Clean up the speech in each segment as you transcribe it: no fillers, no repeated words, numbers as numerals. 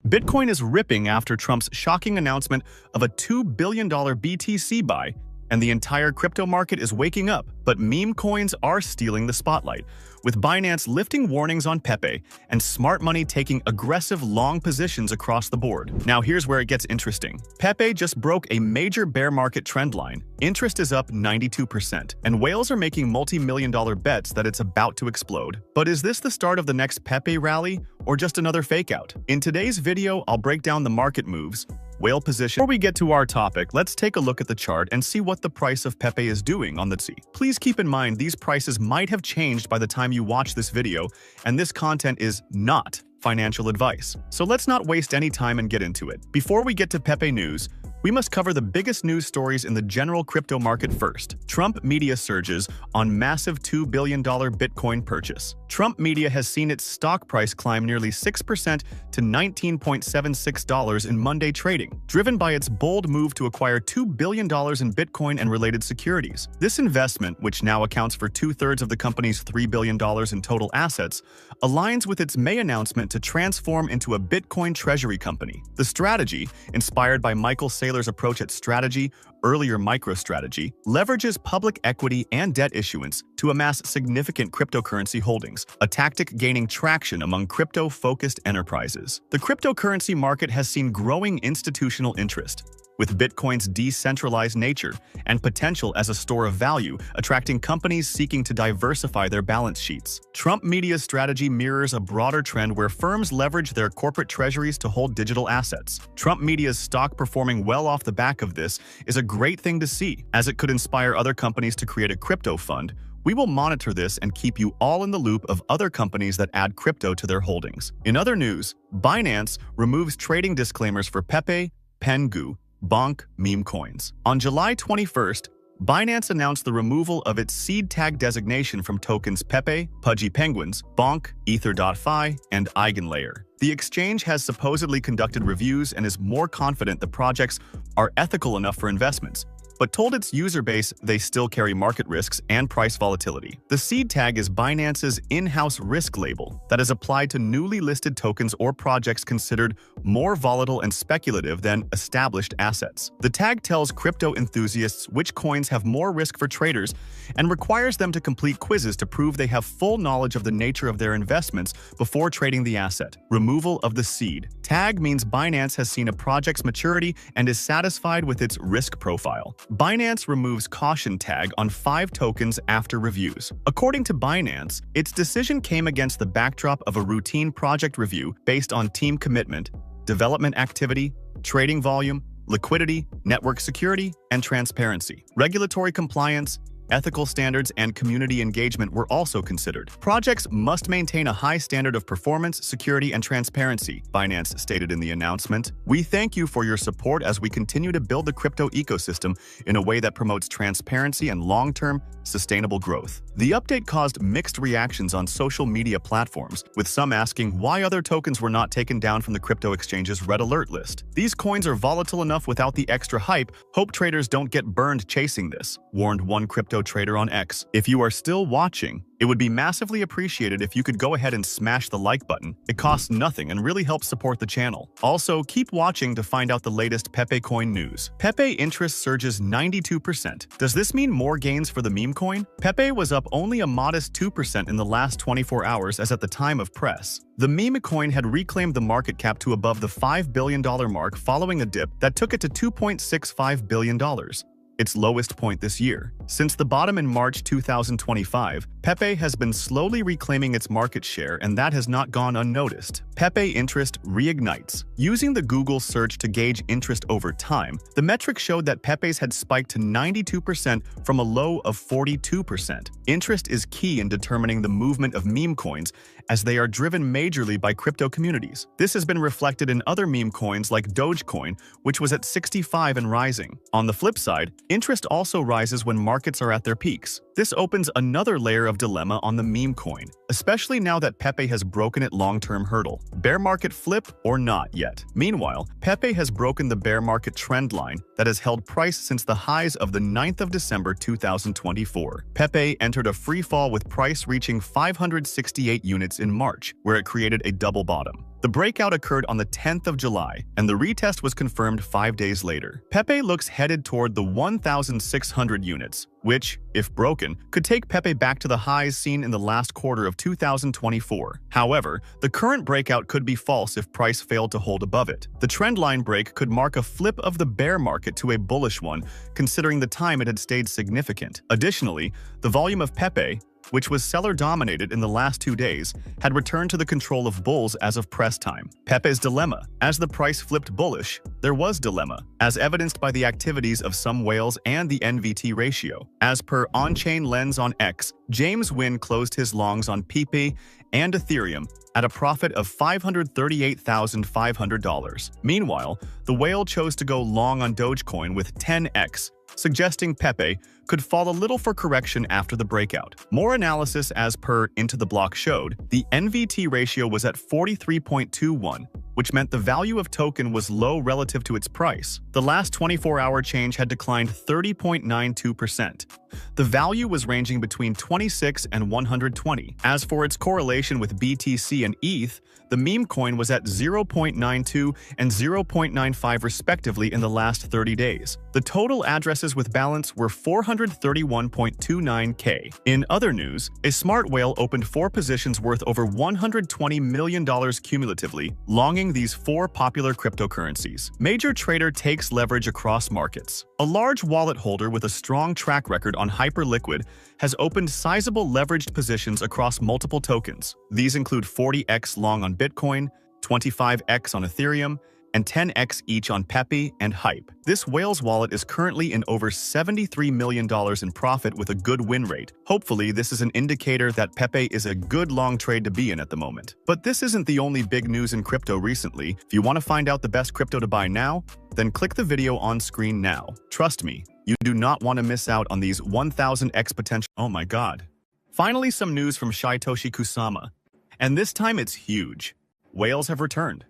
Bitcoin is ripping after Trump's shocking announcement of a $2 billion BTC buy, and the entire crypto market is waking up, but meme coins are stealing the spotlight, with Binance lifting warnings on Pepe and smart money taking aggressive long positions across the board. Now here's where it gets interesting. Pepe just broke a major bear market trend line. Interest is up 92%, and whales are making multi-million-dollar bets that it's about to explode. But is this the start of the next Pepe rally, or just another fake-out? In today's video, I'll break down the market moves, whale position. Before we get to our topic, let's take a look at the chart and see what the price of Pepe is doing on the sea. Please keep in mind these prices might have changed by the time you watch this video, and this content is not financial advice. So let's not waste any time and get into it. Before we get to Pepe news, we must cover the biggest news stories in the general crypto market first. Trump media surges on massive $2 billion Bitcoin purchase. Trump media has seen its stock price climb nearly 6% to $19.76 in Monday trading, driven by its bold move to acquire $2 billion in Bitcoin and related securities. This investment, which now accounts for 2/3 of the company's $3 billion in total assets, aligns with its May announcement to transform into a Bitcoin treasury company. The strategy, inspired by Michael Saylor's approach at Strategy, earlier MicroStrategy, leverages public equity and debt issuance to amass significant cryptocurrency holdings, a tactic gaining traction among crypto-focused enterprises. The cryptocurrency market has seen growing institutional interest, with Bitcoin's decentralized nature and potential as a store of value attracting companies seeking to diversify their balance sheets. Trump media's strategy mirrors a broader trend where firms leverage their corporate treasuries to hold digital assets. Trump media's stock performing well off the back of this is a great thing to see, as it could inspire other companies to create a crypto fund. We will monitor this and keep you all in the loop of other companies that add crypto to their holdings. In other news, Binance removes trading disclaimers for Pepe, Pengu, Bonk meme coins. On July 21st, Binance announced the removal of its seed tag designation from tokens Pepe, Pudgy Penguins, Bonk, Ether.fi, and Eigenlayer. The exchange has supposedly conducted reviews and is more confident the projects are ethical enough for investments, but told its user base they still carry market risks and price volatility. The seed tag is Binance's in-house risk label that is applied to newly listed tokens or projects considered more volatile and speculative than established assets. The tag tells crypto enthusiasts which coins have more risk for traders and requires them to complete quizzes to prove they have full knowledge of the nature of their investments before trading the asset. Removal of the seed tag means Binance has seen a project's maturity and is satisfied with its risk profile. Binance removes caution tag on 5 tokens after reviews. According to Binance, its decision came against the backdrop of a routine project review based on team commitment, development activity, trading volume, liquidity, network security, and transparency. Regulatory compliance, ethical standards, and community engagement were also considered. Projects must maintain a high standard of performance, security, and transparency, Binance stated in the announcement. We thank you for your support as we continue to build the crypto ecosystem in a way that promotes transparency and long-term, sustainable growth. The update caused mixed reactions on social media platforms, with some asking why other tokens were not taken down from the crypto exchange's red alert list. These coins are volatile enough without the extra hype. Hope traders don't get burned chasing this, warned one crypto trader on X. If you are still watching, it would be massively appreciated if you could go ahead and smash the like button. It costs nothing and really helps support the channel. Also, keep watching to find out the latest Pepe coin news. Pepe interest surges 92%. Does this mean more gains for the meme coin? Pepe was up only a modest 2% in the last 24 hours as at the time of press. The meme coin had reclaimed the market cap to above the $5 billion mark following a dip that took it to $2.65 billion. Its lowest point this year. Since the bottom in March 2025, Pepe has been slowly reclaiming its market share, and that has not gone unnoticed. Pepe interest reignites. Using the Google search to gauge interest over time, the metric showed that Pepe's had spiked to 92% from a low of 42%. Interest is key in determining the movement of meme coins, as they are driven majorly by crypto communities. This has been reflected in other meme coins like Dogecoin, which was at 65 and rising. On the flip side, interest also rises when markets are at their peaks. This opens another layer of dilemma on the meme coin, especially now that Pepe has broken its long-term hurdle. Bear market flip or not yet? Meanwhile, Pepe has broken the bear market trend line that has held price since the highs of the 9th of December 2024. Pepe entered a free fall with price reaching 568 units in March, where it created a double bottom. The breakout occurred on the 10th of July, and the retest was confirmed 5 days later. Pepe looks headed toward the 1,600 units, which, if broken, could take Pepe back to the highs seen in the last quarter of 2024. However, the current breakout could be false if price failed to hold above it. The trendline break could mark a flip of the bear market to a bullish one, considering the time it had stayed significant. Additionally, the volume of Pepe, which was seller-dominated in the last 2 days, had returned to the control of bulls as of press time. Pepe's dilemma. As the price flipped bullish, there was dilemma, as evidenced by the activities of some whales and the NVT ratio. As per on-chain lens on X, James Wynn closed his longs on Pepe and Ethereum at a profit of $538,500. Meanwhile, the whale chose to go long on Dogecoin with 10x, suggesting Pepe could fall a little for correction after the breakout. More analysis as per Into the Block showed, the NVT ratio was at 43.21, which meant the value of token was low relative to its price. The last 24-hour change had declined 30.92%. The value was ranging between 26 and 120. As for its correlation with BTC and ETH, the meme coin was at 0.92 and 0.95 respectively in the last 30 days. The total addresses with balance were 431.29K. In other news, a smart whale opened 4 positions worth over $120 million cumulatively, longing these 4 popular cryptocurrencies. Major trader takes leverage across markets. A large wallet holder with a strong track record on Hyperliquid has opened sizable leveraged positions across multiple tokens. These include 40x long on Bitcoin, 25x on Ethereum, and 10x each on Pepe and Hype. This whale's wallet is currently in over $73 million in profit with a good win rate. Hopefully, this is an indicator that Pepe is a good long trade to be in at the moment. But this isn't the only big news in crypto recently. If you want to find out the best crypto to buy now, then click the video on screen now. Trust me, you do not want to miss out on these 1000x potential. Oh my god. Finally, some news from Satoshi Kusama. And this time it's huge. Whales have returned.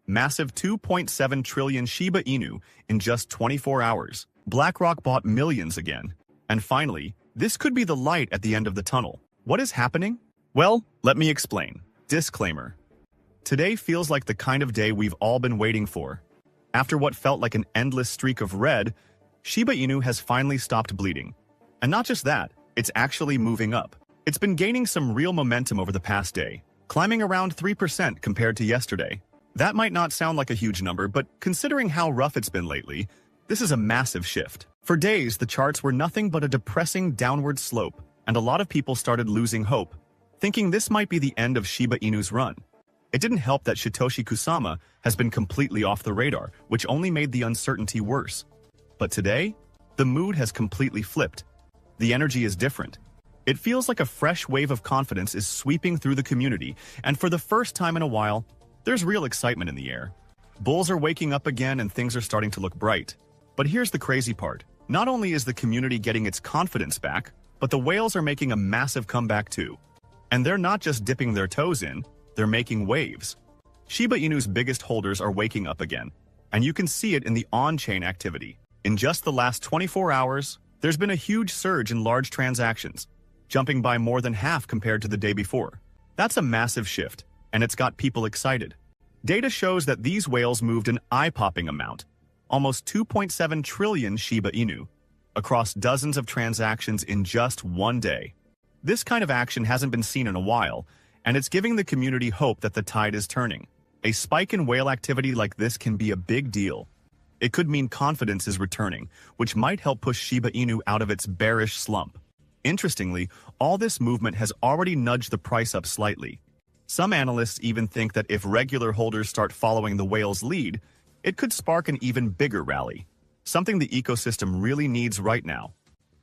Massive 2.7 trillion Shiba Inu in just 24 hours. BlackRock bought millions again. And finally, this could be the light at the end of the tunnel. What is happening? Well, let me explain. Disclaimer. Today feels like the kind of day we've all been waiting for. After what felt like an endless streak of red, Shiba Inu has finally stopped bleeding. And not just that, it's actually moving up. It's been gaining some real momentum over the past day, climbing around 3% compared to yesterday. That might not sound like a huge number, but considering how rough it's been lately, this is a massive shift. For days, the charts were nothing but a depressing downward slope, and a lot of people started losing hope, thinking this might be the end of Shiba Inu's run. It didn't help that Satoshi Kusama has been completely off the radar, which only made the uncertainty worse. But today, the mood has completely flipped. The energy is different. It feels like a fresh wave of confidence is sweeping through the community, and for the first time in a while, there's real excitement in the air. Bulls are waking up again and things are starting to look bright. But here's the crazy part. Not only is the community getting its confidence back, but the whales are making a massive comeback too. And they're not just dipping their toes in, they're making waves. Shiba Inu's biggest holders are waking up again, and you can see it in the on-chain activity. In just the last 24 hours, there's been a huge surge in large transactions, jumping by more than half compared to the day before. That's a massive shift, and it's got people excited. Data shows that these whales moved an eye-popping amount, almost 2.7 trillion Shiba Inu, across dozens of transactions in just one day. This kind of action hasn't been seen in a while, and it's giving the community hope that the tide is turning. A spike in whale activity like this can be a big deal. It could mean confidence is returning, which might help push Shiba Inu out of its bearish slump. Interestingly, all this movement has already nudged the price up slightly. Some analysts even think that if regular holders start following the whale's lead, it could spark an even bigger rally, something the ecosystem really needs right now.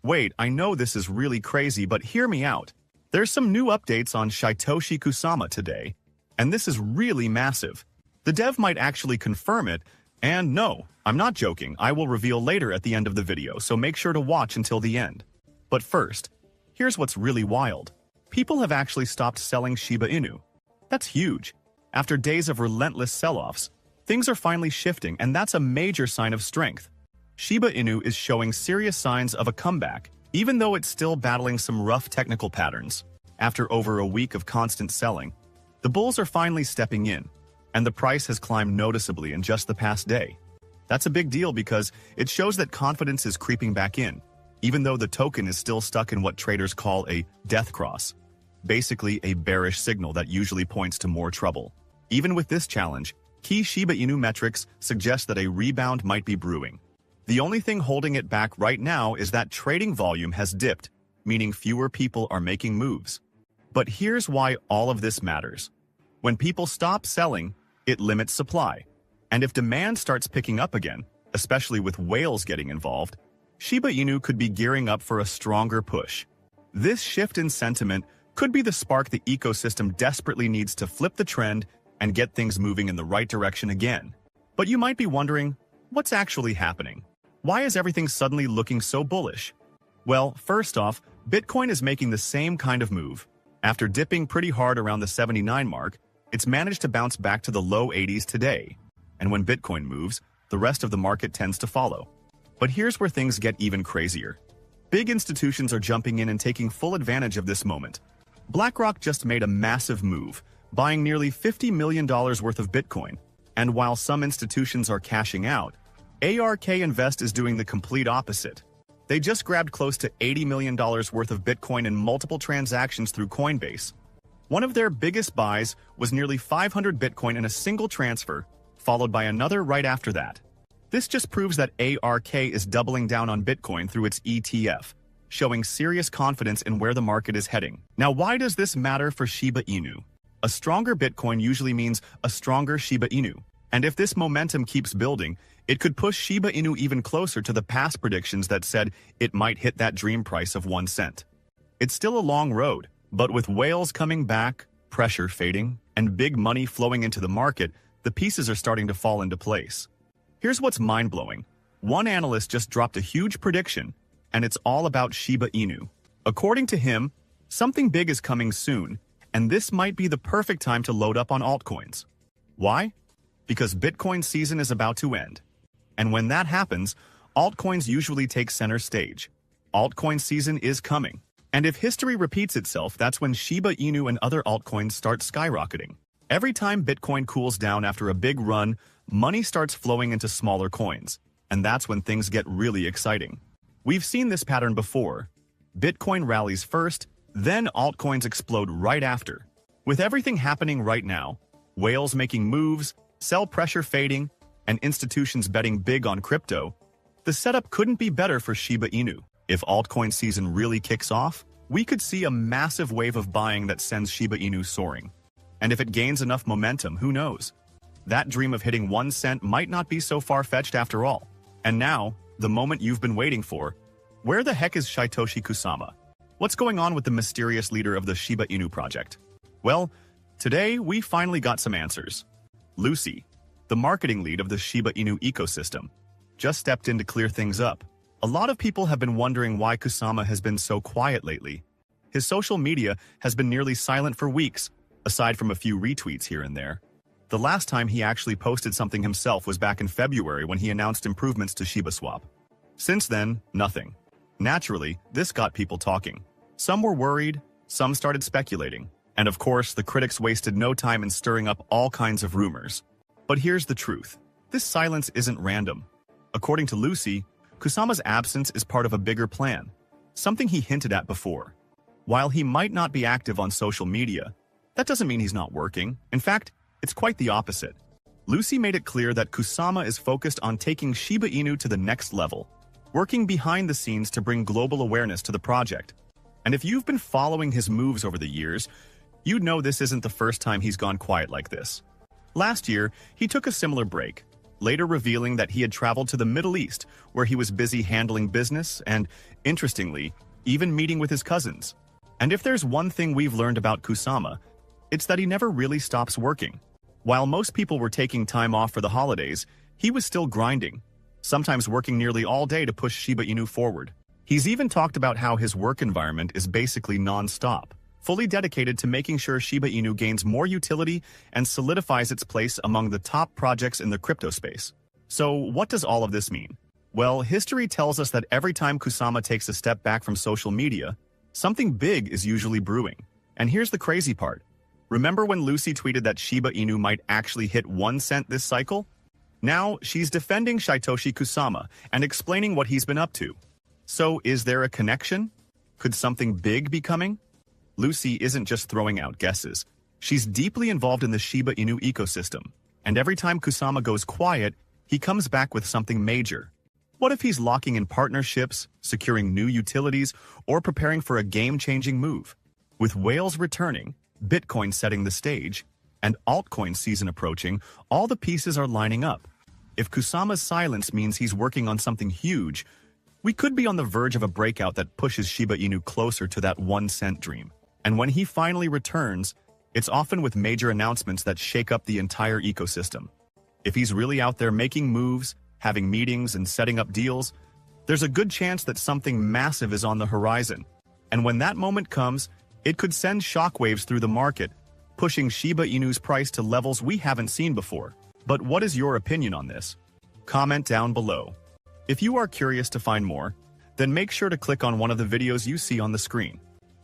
Wait, I know this is really crazy, but hear me out. There's some new updates on Satoshi Kusama today, and this is really massive. The dev might actually confirm it, and no, I'm not joking, I will reveal later at the end of the video, so make sure to watch until the end. But first, here's what's really wild. People have actually stopped selling Shiba Inu. That's huge. After days of relentless sell-offs, things are finally shifting, and that's a major sign of strength. Shiba Inu is showing serious signs of a comeback, even though it's still battling some rough technical patterns. After over a week of constant selling, the bulls are finally stepping in. and the price has climbed noticeably in just the past day. That's a big deal because it shows that confidence is creeping back in, even though the token is still stuck in what traders call a death cross, basically a bearish signal that usually points to more trouble. Even with this challenge, key Shiba Inu metrics suggest that a rebound might be brewing. The only thing holding it back right now is that trading volume has dipped, meaning fewer people are making moves. But here's why all of this matters. When people stop selling, it limits supply. And if demand starts picking up again, especially with whales getting involved, Shiba Inu could be gearing up for a stronger push. This shift in sentiment could be the spark the ecosystem desperately needs to flip the trend and get things moving in the right direction again. But you might be wondering, what's actually happening? Why is everything suddenly looking so bullish? Well, first off, Bitcoin is making the same kind of move. After dipping pretty hard around the 79 mark, it's managed to bounce back to the low 80s today. And when Bitcoin moves, the rest of the market tends to follow. But here's where things get even crazier. Big institutions are jumping in and taking full advantage of this moment. BlackRock just made a massive move, buying nearly $50 million worth of Bitcoin. And while some institutions are cashing out, ARK Invest is doing the complete opposite. They just grabbed close to $80 million worth of Bitcoin in multiple transactions through Coinbase. One of their biggest buys was nearly 500 Bitcoin in a single transfer, followed by another right after that. This just proves that ARK is doubling down on Bitcoin through its ETF, showing serious confidence in where the market is heading. Now, why does this matter for Shiba Inu? A stronger Bitcoin usually means a stronger Shiba Inu. And if this momentum keeps building, it could push Shiba Inu even closer to the past predictions that said it might hit that dream price of 1 cent. It's still a long road, but with whales coming back, pressure fading, and big money flowing into the market, the pieces are starting to fall into place. Here's what's mind-blowing. One analyst just dropped a huge prediction, and it's all about Shiba Inu. According to him, something big is coming soon, and this might be the perfect time to load up on altcoins. Why? Because Bitcoin season is about to end. And when that happens, altcoins usually take center stage. Altcoin season is coming. And if history repeats itself, that's when Shiba Inu and other altcoins start skyrocketing. Every time Bitcoin cools down after a big run, money starts flowing into smaller coins. And that's when things get really exciting. We've seen this pattern before. Bitcoin rallies first, then altcoins explode right after. With everything happening right now, whales making moves, sell pressure fading, and institutions betting big on crypto, the setup couldn't be better for Shiba Inu. If altcoin season really kicks off, we could see a massive wave of buying that sends Shiba Inu soaring. And if it gains enough momentum, who knows? That dream of hitting 1 cent might not be so far-fetched after all. And now, the moment you've been waiting for. Where the heck is Satoshi Kusama? What's going on with the mysterious leader of the Shiba Inu project? Well, today we finally got some answers. Lucy, the marketing lead of the Shiba Inu ecosystem, just stepped in to clear things up. A lot of people have been wondering why Kusama has been so quiet lately. His social media has been nearly silent for weeks, aside from a few retweets here and there. The last time he actually posted something himself was back in February when he announced improvements to ShibaSwap. Since then, nothing. Naturally, this got people talking. Some were worried, some started speculating. And of course, the critics wasted no time in stirring up all kinds of rumors. But here's the truth. This silence isn't random. According to Lucy, Kusama's absence is part of a bigger plan, something he hinted at before. While he might not be active on social media, that doesn't mean he's not working. In fact, it's quite the opposite. Lucy made it clear that Kusama is focused on taking Shiba Inu to the next level, working behind the scenes to bring global awareness to the project. And if you've been following his moves over the years, you'd know this isn't the first time he's gone quiet like this. Last year, he took a similar break, later revealing that he had traveled to the Middle East, where he was busy handling business and, interestingly, even meeting with his cousins. And if there's one thing we've learned about Kusama, it's that he never really stops working. While most people were taking time off for the holidays, he was still grinding, sometimes working nearly all day to push Shiba Inu forward. He's even talked about how his work environment is basically non-stop, fully dedicated to making sure Shiba Inu gains more utility and solidifies its place among the top projects in the crypto space. So what does all of this mean? Well, history tells us that every time Kusama takes a step back from social media, something big is usually brewing. And here's the crazy part. Remember when Lucy tweeted that Shiba Inu might actually hit 1 cent this cycle? Now, she's defending Satoshi Kusama and explaining what he's been up to. So, is there a connection? Could something big be coming? Lucy isn't just throwing out guesses. She's deeply involved in the Shiba Inu ecosystem, and every time Kusama goes quiet, he comes back with something major. What if he's locking in partnerships, securing new utilities, or preparing for a game-changing move? With whales returning, Bitcoin setting the stage, and altcoin season approaching, all the pieces are lining up. If Kusama's silence means he's working on something huge, we could be on the verge of a breakout that pushes Shiba Inu closer to that 1 cent dream. And when he finally returns, it's often with major announcements that shake up the entire ecosystem. If he's really out there making moves, having meetings, and setting up deals, there's a good chance that something massive is on the horizon. And when that moment comes, it could send shockwaves through the market, pushing Shiba Inu's price to levels we haven't seen before. But what is your opinion on this? Comment down below. If you are curious to find more, then make sure to click on one of the videos you see on the screen.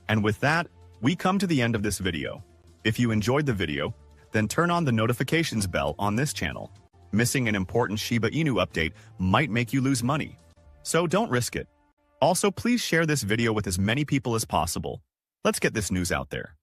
And with that, we come to the end of this video. If you enjoyed the video, then turn on the notifications bell on this channel. Missing an important Shiba Inu update might make you lose money, so don't risk it. Also, please share this video with as many people as possible. Let's get this news out there.